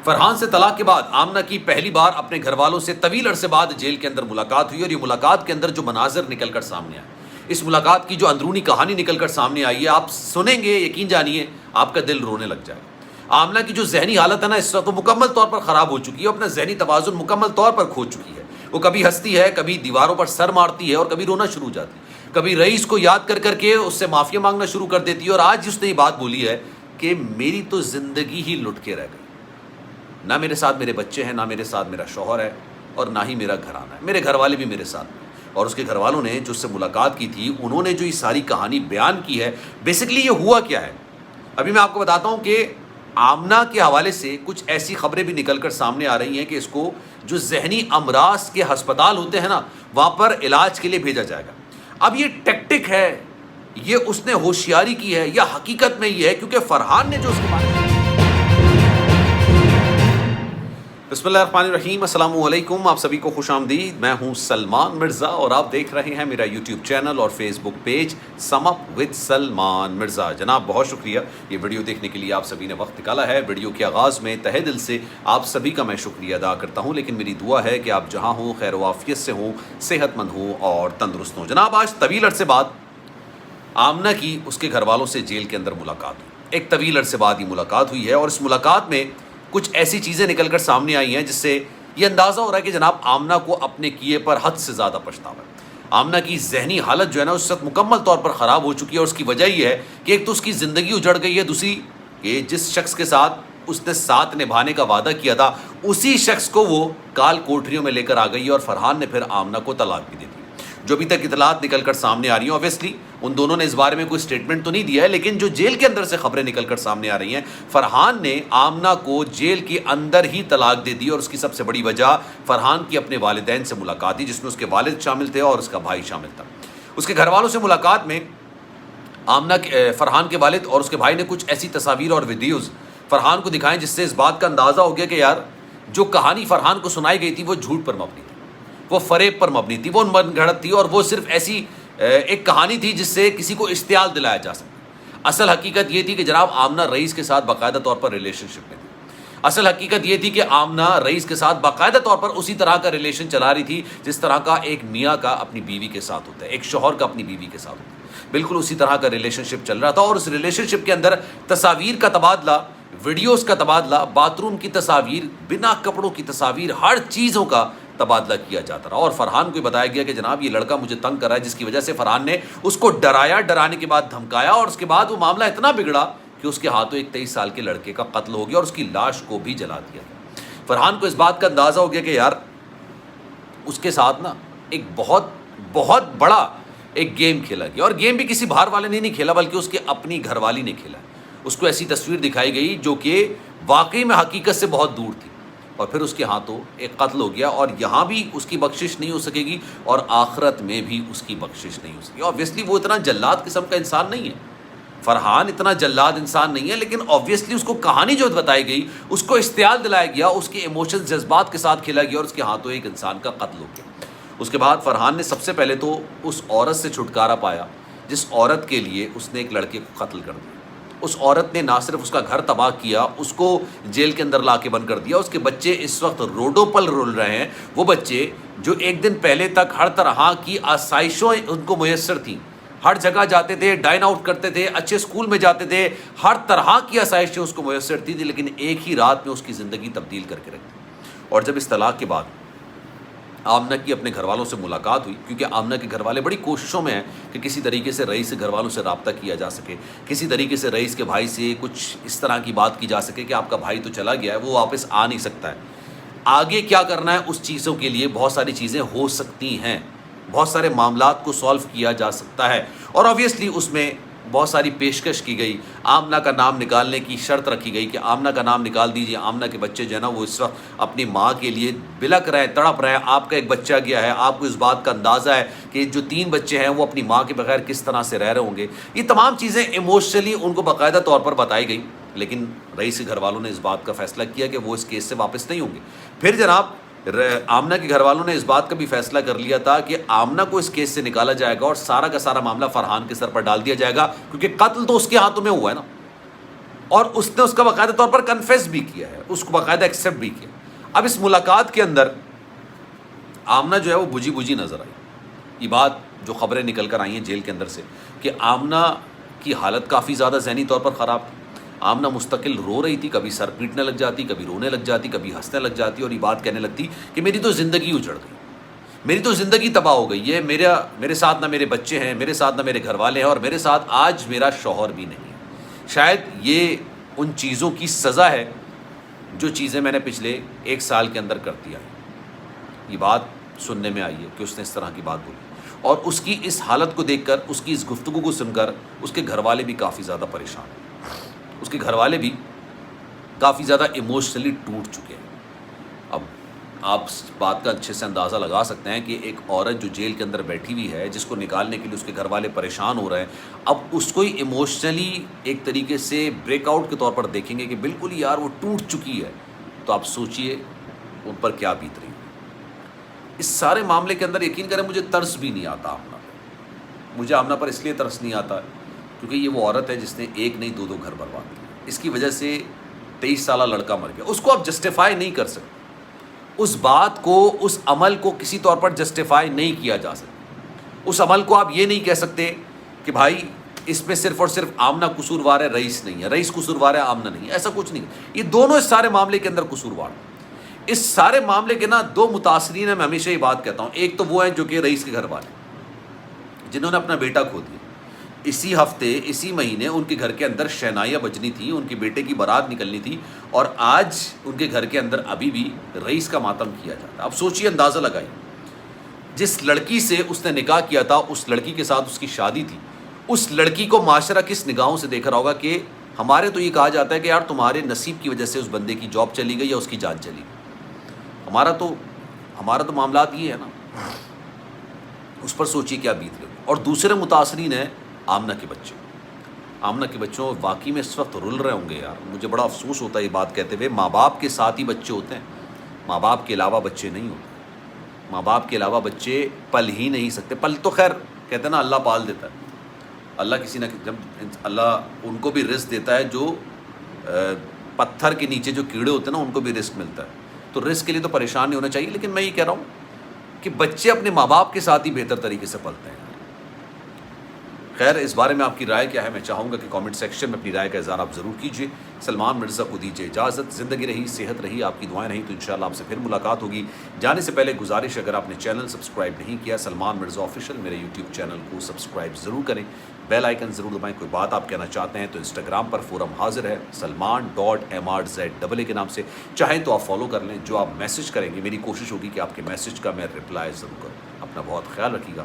فرحان سے طلاق کے بعد آمنہ کی پہلی بار اپنے گھر والوں سے طویل عرصے بعد جیل کے اندر ملاقات ہوئی، اور یہ ملاقات کے اندر جو مناظر نکل کر سامنے آئے، اس ملاقات کی جو اندرونی کہانی نکل کر سامنے آئی ہے، آپ سنیں گے یقین جانیے آپ کا دل رونے لگ جائے گا۔ آمنہ کی جو ذہنی حالت ہے نا، اس وقت وہ مکمل طور پر خراب ہو چکی ہے، اپنا ذہنی توازن مکمل طور پر کھو چکی ہے۔ وہ کبھی ہنستی ہے، کبھی دیواروں پر سر مارتی ہے، اور کبھی رونا شروع ہو جاتی ہے، کبھی رئیس کو یاد کر کر کے اس سے معافی مانگنا شروع کر دیتی ہے، اور آج اس نے یہ بات بولی ہے کہ میری تو زندگی ہی لٹ کے رہ گئی، نہ میرے ساتھ میرے بچے ہیں، نہ میرے ساتھ میرا شوہر ہے، اور نہ ہی میرا گھرانہ ہے، میرے گھر والے بھی میرے ساتھ ہیں۔ اور اس کے گھر والوں نے جو اس سے ملاقات کی تھی، انہوں نے جو یہ ساری کہانی بیان کی ہے، بیسکلی یہ ہوا کیا ہے ابھی میں آپ کو بتاتا ہوں کہ آمنہ کے حوالے سے کچھ ایسی خبریں بھی نکل کر سامنے آ رہی ہیں کہ اس کو جو ذہنی امراض کے ہسپتال ہوتے ہیں نا، وہاں پر علاج کے لیے بھیجا جائے گا۔ اب یہ ٹیکٹک ہے، یہ اس نے ہوشیاری کی ہے، یا حقیقت میں یہ ہے کیونکہ فرحان نے جو اس کے بارے میں بسم اللہ الرحمن الرحیم، السلام علیکم، آپ سبھی کو خوش آمدید۔ میں ہوں سلمان مرزا اور آپ دیکھ رہے ہیں میرا یوٹیوب چینل اور Facebook page sum up with Salman Mirza. جناب بہت شکریہ یہ ویڈیو دیکھنے کے لیے آپ سبھی نے وقت نکالا ہے۔ ویڈیو کے آغاز میں تہہ دل سے آپ سبھی کا میں شکریہ ادا کرتا ہوں، لیکن میری دعا ہے کہ آپ جہاں ہوں خیر و عافیت سے ہوں، صحت مند ہوں اور تندرست ہوں۔ جناب آج طویل عرصے بعد آمنہ کی اس کے گھر والوں سے جیل کے اندر ملاقات ہوئی، ایک طویل عرصے بعد یہ ملاقات ہوئی ہے، اور اس ملاقات میں کچھ ایسی چیزیں نکل کر سامنے آئی ہیں جس سے یہ اندازہ ہو رہا ہے کہ جناب آمنہ کو اپنے کیے پر حد سے زیادہ پچھتاوا ہے۔ آمنہ کی ذہنی حالت جو ہے نا، اس وقت مکمل طور پر خراب ہو چکی ہے، اور اس کی وجہ یہ ہے کہ ایک تو اس کی زندگی اجڑ گئی ہے، دوسری کہ جس شخص کے ساتھ اس نے ساتھ نبھانے کا وعدہ کیا تھا، اسی شخص کو وہ کال کوٹریوں میں لے کر آ گئی ہے، اور فرحان نے پھر آمنہ کو طلاق بھی دے دی۔ جو ابھی تک اطلاعات نکل کر سامنے آ رہی ہیں، اوبویسلی ان دونوں نے اس بارے میں کوئی سٹیٹمنٹ تو نہیں دیا ہے، لیکن جو جیل کے اندر سے خبریں نکل کر سامنے آ رہی ہیں، فرحان نے آمنہ کو جیل کے اندر ہی طلاق دے دی، اور اس کی سب سے بڑی وجہ فرحان کی اپنے والدین سے ملاقات تھی، جس میں اس کے والد شامل تھے اور اس کا بھائی شامل تھا۔ اس کے گھر والوں سے ملاقات میں فرحان کے والد اور اس کے بھائی نے کچھ ایسی تصاویر اور ویڈیوز فرحان کو دکھائیں جس سے اس بات کا اندازہ ہو گیا کہ یار جو کہانی فرحان کو سنائی گئی تھی وہ جھوٹ پر مبنی تھی، وہ فریب پر مبنی تھی، وہ من گھڑت تھی، اور وہ صرف ایسی ایک کہانی تھی جس سے کسی کو اشتعال دلایا جا سکتا۔ اصل حقیقت یہ تھی کہ جناب آمنہ رئیس کے ساتھ باقاعدہ طور پر ریلیشن شپ میں تھی۔ اصل حقیقت یہ تھی کہ آمنہ رئیس کے ساتھ باقاعدہ طور پر اسی طرح کا ریلیشن چلا رہی تھی جس طرح کا ایک میاں کا اپنی بیوی کے ساتھ ہوتا ہے، ایک شوہر کا اپنی بیوی کے ساتھ ہوتا ہے، بالکل اسی طرح کا ریلیشن شپ چل رہا تھا۔ اور اس ریلیشن شپ کے اندر تصاویر کا تبادلہ، ویڈیوز کا تبادلہ، باتھ روم کی تصاویر، بنا کپڑوں کی تصاویر، ہر چیزوں کا تبادلہ کیا جاتا رہا، اور فرحان کو یہ بتایا گیا کہ جناب یہ لڑکا مجھے تنگ کر رہا ہے، جس کی وجہ سے فرحان نے اس کو ڈرایا، ڈرانے کے بعد دھمکایا، اور اس کے بعد وہ معاملہ اتنا بگڑا کہ اس کے ہاتھوں ایک 23 سال کے لڑکے کا قتل ہو گیا، اور اس کی لاش کو بھی جلا دیا گیا۔ فرحان کو اس بات کا اندازہ ہو گیا کہ یار اس کے ساتھ نا ایک بہت بہت بڑا ایک گیم کھیلا گیا، اور گیم بھی کسی باہر والے نے نہیں کھیلا بلکہ اس کے اپنی گھر والی نے کھیلا۔ اس کو ایسی تصویر دکھائی گئی جو کہ واقعی میں حقیقت سے بہت دور تھی، اور پھر اس کے ہاتھوں ایک قتل ہو گیا، اور یہاں بھی اس کی بخشش نہیں ہو سکے گی، اور آخرت میں بھی اس کی بخشش نہیں ہو سکے گی۔ اوبویسلی وہ اتنا جلاد قسم کا انسان نہیں ہے، فرحان اتنا جلاد انسان نہیں ہے، لیکن اوبویسلی اس کو کہانی جو بتائی گئی، اس کو اشتعال دلایا گیا، اس کے ایموشنز جذبات کے ساتھ کھیلا گیا، اور اس کے ہاتھوں ایک انسان کا قتل ہو گیا۔ اس کے بعد فرحان نے سب سے پہلے تو اس عورت سے چھٹکارا پایا جس عورت کے لیے اس نے ایک لڑکے کو قتل کر دیا۔ اس عورت نے نہ صرف اس کا گھر تباہ کیا، اس کو جیل کے اندر لا کے بند کر دیا۔ اس کے بچے اس وقت روڈوں پر رول رہے ہیں، وہ بچے جو ایک دن پہلے تک ہر طرح کی آسائشوں ان کو میسر تھیں، ہر جگہ جاتے تھے، ڈائن آؤٹ کرتے تھے، اچھے اسکول میں جاتے تھے، ہر طرح کی آسائشیں اس کو میسر تھی، لیکن ایک ہی رات میں اس کی زندگی تبدیل کر کے رکھ دی۔ اور جب اس طلاق کے بعد آمنہ کی اپنے گھر والوں سے ملاقات ہوئی، کیونکہ آمنہ کے گھر والے بڑی کوششوں میں ہیں کہ کسی طریقے سے رئیس کے گھر والوں سے رابطہ کیا جا سکے، کسی طریقے سے رئیس کے بھائی سے کچھ اس طرح کی بات کی جا سکے کہ آپ کا بھائی تو چلا گیا ہے، وہ واپس آ نہیں سکتا ہے، آگے کیا کرنا ہے، اس چیزوں کے لیے بہت ساری چیزیں ہو سکتی ہیں، بہت سارے معاملات کو سالو کیا جا سکتا ہے، اور اوبویسلی اس میں بہت ساری پیشکش کی گئی۔ آمنہ کا نام نکالنے کی شرط رکھی گئی کہ آمنہ کا نام نکال دیجیے، آمنہ کے بچے جو ہے نا وہ اس وقت اپنی ماں کے لیے بلک رہے ہیں، تڑپ رہے ہیں، آپ کا ایک بچہ گیا ہے، آپ کو اس بات کا اندازہ ہے کہ جو 3 بچے ہیں وہ اپنی ماں کے بغیر کس طرح سے رہ رہے ہوں گے۔ یہ تمام چیزیں ایموشنلی ان کو باقاعدہ طور پر بتائی گئی، لیکن رئیس کے گھر والوں نے اس بات کا فیصلہ کیا کہ وہ اس کیس سے واپس نہیں ہوں گے۔ پھر جناب آمنہ کے گھر والوں نے اس بات کا بھی فیصلہ کر لیا تھا کہ آمنہ کو اس کیس سے نکالا جائے گا، اور سارا کا سارا معاملہ فرحان کے سر پر ڈال دیا جائے گا، کیونکہ قتل تو اس کے ہاتھوں میں ہوا ہے نا۔ اور اس نے اس کا باقاعدہ طور پر کنفیس بھی کیا ہے، اس کو باقاعدہ ایکسیپٹ بھی کیا۔ اب اس ملاقات کے اندر آمنہ جو ہے وہ بجھی بجھی نظر آئی۔ یہ بات جو خبریں نکل کر آئی ہیں جیل کے اندر سے کہ آمنہ کی حالت کافی زیادہ ذہنی طور پر خراب تھی۔ آمنہ مستقل رو رہی تھی، کبھی سر پیٹنے لگ جاتی، کبھی رونے لگ جاتی، کبھی ہنسنے لگ جاتی، اور یہ بات کہنے لگتی کہ میری تو زندگی اجڑ گئی، میری تو زندگی تباہ ہو گئی ہے، میرے ساتھ نہ میرے بچے ہیں، میرے ساتھ نہ میرے گھر والے ہیں، اور میرے ساتھ آج میرا شوہر بھی نہیں ہے۔ شاید یہ ان چیزوں کی سزا ہے جو چیزیں میں نے پچھلے 1 سال کے اندر کر دیا ہے۔ یہ بات سننے میں آئی ہے کہ اس نے اس طرح کی بات بولی، اور اس کی اس حالت کو دیکھ کر، اس کی اس گفتگو کو سن کر اس کے گھر والے بھی کافی زیادہ پریشان ہیں، اس کے گھر والے بھی کافی زیادہ ایموشنلی ٹوٹ چکے ہیں۔ اب آپ اس بات کا اچھے سے اندازہ لگا سکتے ہیں کہ ایک عورت جو جیل کے اندر بیٹھی ہوئی ہے، جس کو نکالنے کے لیے اس کے گھر والے پریشان ہو رہے ہیں، اب اس کو ہی ایموشنلی ایک طریقے سے بریک آؤٹ کے طور پر دیکھیں گے کہ بالکل یار وہ ٹوٹ چکی ہے، تو آپ سوچئے ان پر کیا بیت رہی ہے۔ اس سارے معاملے کے اندر یقین کریں مجھے ترس بھی نہیں آتا آمنہ پر۔ مجھے آمنہ پر اس لیے ترس نہیں آتا کیونکہ یہ وہ عورت ہے جس نے 1 نہیں 2 گھر برباد کیے، اس کی وجہ سے 23 سالہ لڑکا مر گیا۔ اس کو آپ جسٹیفائی نہیں کر سکتے، اس بات کو، اس عمل کو کسی طور پر جسٹیفائی نہیں کیا جا سکتا۔ اس عمل کو آپ یہ نہیں کہہ سکتے کہ بھائی اس میں صرف اور صرف آمنہ قصوروار ہے، رئیس نہیں ہے، رئیس قصوروار ہے، آمنہ نہیں ہے، ایسا کچھ نہیں۔ یہ دونوں اس سارے معاملے کے اندر قصوروار ہیں۔ اس سارے معاملے کے 2 متاثرین ہیں، میں ہمیشہ یہ بات کہتا ہوں۔ ایک تو وہ ہیں جو کہ رئیس کے گھر والے، جنہوں نے اپنا بیٹا کھو دیا۔ اسی ہفتے، اسی مہینے ان کے گھر کے اندر شہنائیاں بجنی تھیں، ان کے بیٹے کی بارات نکلنی تھی، اور آج ان کے گھر کے اندر ابھی بھی رئیس کا ماتم کیا جاتا ہے۔ اب سوچئے، اندازہ لگائیے، جس لڑکی سے اس نے نکاح کیا تھا، اس لڑکی کے ساتھ اس کی شادی تھی، اس لڑکی کو معاشرہ کس نگاہوں سے دیکھ رہا ہوگا کہ ہمارے تو یہ کہا جاتا ہے کہ یار تمہارے نصیب کی وجہ سے اس بندے کی جاب چلی گئی یا اس کی جان چلی گئی۔ ہمارا تو معاملات یہ ہے نا۔ اس پر سوچیے کیا بیت گئی۔ اور دوسرے متاثرین ہیں آمنہ کے بچے۔ آمنہ کے بچوں واقعی میں اس وقت رل رہے ہوں گے یار، مجھے بڑا افسوس ہوتا ہے یہ بات کہتے ہوئے۔ ماں باپ کے ساتھ ہی بچے ہوتے ہیں، ماں باپ کے علاوہ بچے نہیں ہوتے۔ ماں باپ کے علاوہ بچے پل ہی نہیں سکتے۔ پل تو خیر کہتے ہیں نا اللہ پال دیتا ہے، اللہ کسی نہ جب اللہ ان کو بھی رزق دیتا ہے، جو پتھر کے نیچے جو کیڑے ہوتے ہیں نا ان کو بھی رزق ملتا ہے، تو رزق کے لیے تو پریشان نہیں ہونا چاہیے۔ لیکن میں یہ کہہ رہا ہوں کہ بچے اپنے ماں باپ کے ساتھ ہی بہتر طریقے سے پلتے ہیں۔ خیر، اس بارے میں آپ کی رائے کیا ہے؟ میں چاہوں گا کہ کامنٹ سیکشن میں اپنی رائے کا اظہار آپ ضرور کیجیے۔ سلمان مرزا کو دیجیے اجازت۔ زندگی رہی، صحت رہی، آپ کی دعائیں رہیں تو انشاءاللہ آپ سے پھر ملاقات ہوگی۔ جانے سے پہلے گزارش، اگر آپ نے چینل سبسکرائب نہیں کیا سلمان مرزا آفیشیل، میرے یوٹیوب چینل کو سبسکرائب ضرور کریں، بیل آئیکن ضرور دبائیں۔ کوئی بات آپ کہنا چاہتے ہیں تو انسٹاگرام پر فورم حاضر ہے salman.mrz کے نام سے، چاہیں تو آپ فالو کر لیں۔ جو آپ میسج کریں گے، میری کوشش ہوگی کہ آپ کے میسج کا میں رپلائی ضرور کروں۔ اپنا بہت خیال رکھیے گا۔